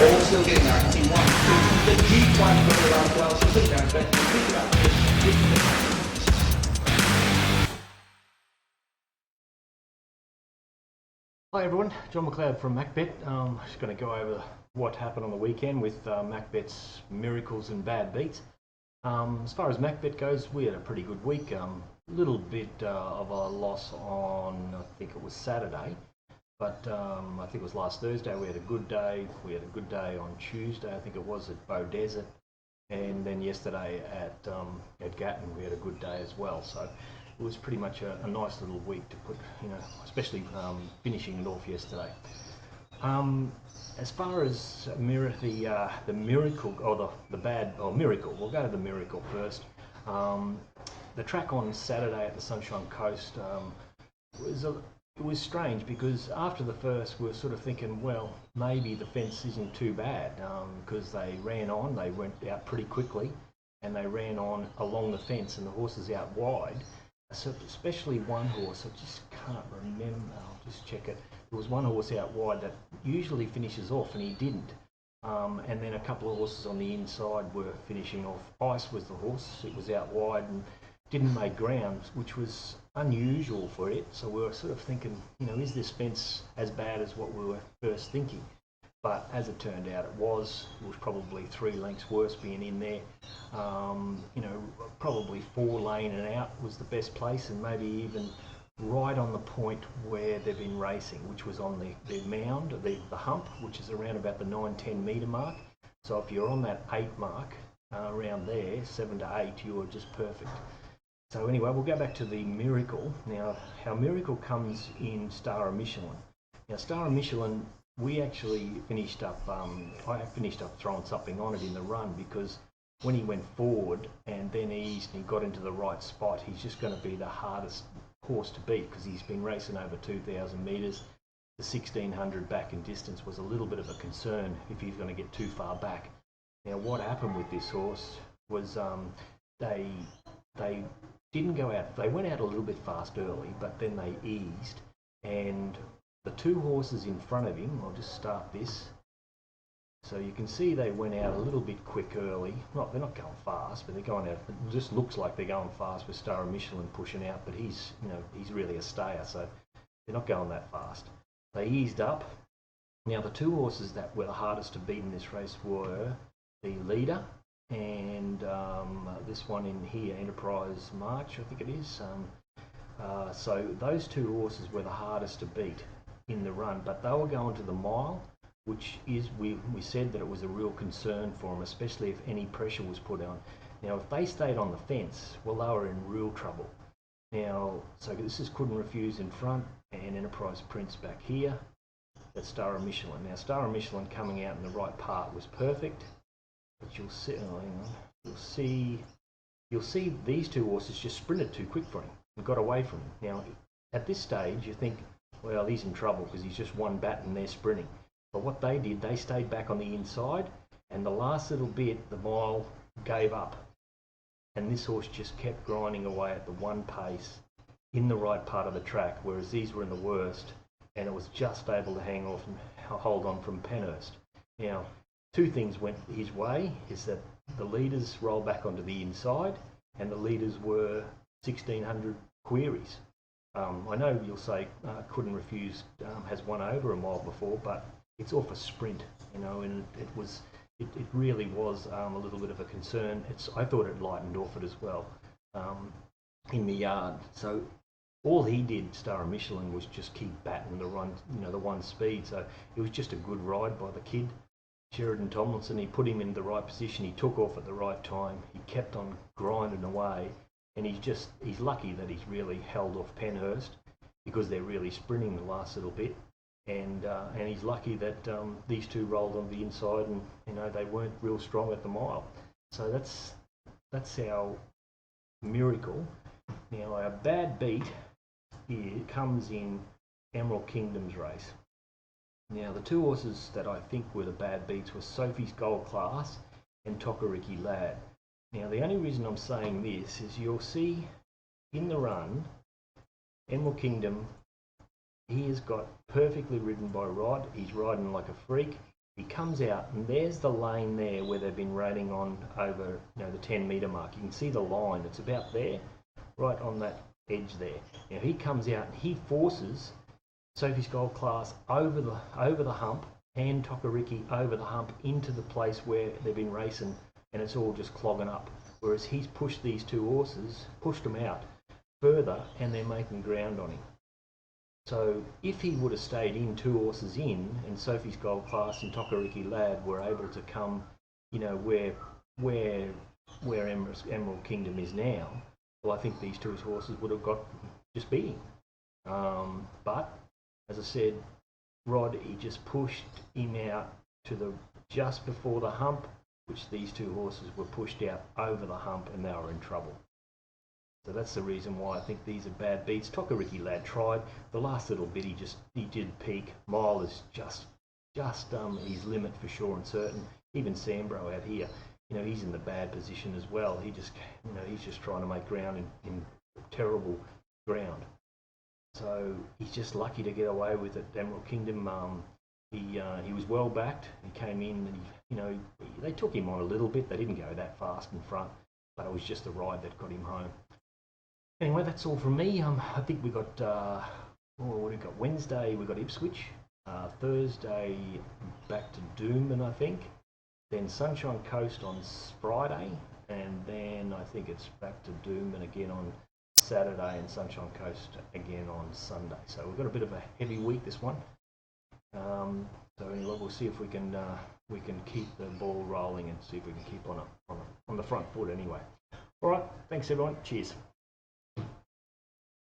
All still getting there. I can see one, two, the Jeep one for the last well. She'll put it down, but pick it up. Hi everyone, John McLeod from Macbet. Just going to go over what happened on the weekend with Macbet's miracles and bad beats. As far as Macbet goes, we had a pretty good week. A little bit of a loss on, I think it was Saturday, but I think it was last Thursday. We had a good day. We had a good day on Tuesday, I think it was, at Bow Desert, and then yesterday at Gatton we had a good day as well. So it was pretty much a nice little week to put, especially finishing it off yesterday. As far as the miracle or the bad or miracle, we'll go to the miracle first. The track on Saturday at the Sunshine Coast it was strange, because after the first we were sort of thinking, well, maybe the fence isn't too bad, because they ran on, they went out pretty quickly, and they ran on along the fence, and the horses out wide. So especially one horse, I just can't remember, I'll just check it. There was one horse out wide that usually finishes off, and he didn't. And then a couple of horses on the inside were finishing off. Ice was the horse, it was out wide and didn't make ground, which was unusual for it. So we were sort of thinking, is this fence as bad as what we were first thinking? But as it turned out, it was probably 3 lengths worse being in there. Probably 4 lane and out was the best place, and maybe even right on the point where they've been racing, which was on the mound, the hump, which is around about the 9-10 metre mark. So if you're on that 8 mark, around there, 7 to 8, you're just perfect. So anyway, we'll go back to the miracle. Now, how miracle comes in Star of Michelin. Now, Star of Michelin, we actually finished up, I finished up throwing something on it in the run, because when he went forward and then eased and he got into the right spot, he's just going to be the hardest horse to beat, because he's been racing over 2,000 metres. The 1,600 back in distance was a little bit of a concern if he's going to get too far back. Now, what happened with this horse was they didn't go out. They went out a little bit fast early, but then they eased, and the 2 horses in front of him, I'll just start this. So you can see they went out a little bit quick early. They're not going fast, but they're going out. It just looks like they're going fast with Star of Michelin pushing out, but he's really a stayer, so they're not going that fast. They eased up. Now, the 2 horses that were the hardest to beat in this race were the leader and this one in here, Enterprise March, I think it is. So those 2 horses were the hardest to beat in the run, but they were going to the mile, which is, we said that it was a real concern for them, especially if any pressure was put on. Now, if they stayed on the fence, well, they were in real trouble. Now, so this is Couldn't Refuse in front, and Enterprise Prince back here. That's Star of Michelin. Now, Star of Michelin coming out in the right part was perfect, but you'll see these 2 horses just sprinted too quick for him and got away from him. Now, at this stage, you think, well, he's in trouble because he's just one bat and they're sprinting. But what they did, they stayed back on the inside, and the last little bit, the mile gave up. And this horse just kept grinding away at the one pace in the right part of the track, whereas these were in the worst, and it was just able to hang off and hold on from Penhurst. Now, 2 things went his way, is that the leaders rolled back onto the inside, and the leaders were 1,600 queries. I know you'll say Couldn't Refuse has won over a mile before, but it's off a sprint, and it really was a little bit of a concern. I thought it lightened off it as well in the yard. So all he did, Star of Michelin, was just keep batting the run, the one speed. So it was just a good ride by the kid, Sheridan Tomlinson. He put him in the right position. He took off at the right time. He kept on grinding away, and he's lucky that he's really held off Penhurst, because they're really sprinting the last little bit. And he's lucky that these 2 rolled on the inside, and they weren't real strong at the mile. So that's our miracle. Now, our bad beat here comes in Emerald Kingdom's race. Now, the 2 horses that I think were the bad beats were Sophie's Gold Class and Tokariki Lad. Now, the only reason I'm saying this is you'll see in the run, Emerald Kingdom, he has got perfectly ridden by Rod. He's riding like a freak. He comes out and there's the lane there where they've been raining on over, the 10 metre mark. You can see the line. It's about there, right on that edge there. Now he comes out and he forces Sophie's Gold Class over the hump and Tokariki over the hump into the place where they've been racing, and it's all just clogging up. Whereas he's pushed these two horses, pushed them out further, and they're making ground on him. So if he would have stayed in, two horses in, and Sophie's Gold Class and Tokariki Lad were able to come, where Emerald Kingdom is now, well, I think these two horses would have got just beating. But as I said, Rod, he just pushed him out to the just before the hump, which these two horses were pushed out over the hump, and they were in trouble. So that's the reason why I think these are bad beats. Tokariki Lad tried the last little bit. He did peak. Mile is just his limit for sure and certain. Even Sambro out here, he's in the bad position as well. He's just trying to make ground in terrible ground. So he's just lucky to get away with it. Emerald Kingdom, he was well backed. He came in and they took him on a little bit. They didn't go that fast in front, but it was just the ride that got him home. Anyway, that's all from me. I think we got what we got Wednesday. We got Ipswich. Thursday back to Doomben, I think. Then Sunshine Coast on Friday, and then I think it's back to Doomben again on Saturday, and Sunshine Coast again on Sunday. So we've got a bit of a heavy week this one. So anyway, we'll see if we can keep the ball rolling and see if we can keep on the front foot anyway. All right, thanks everyone. Cheers.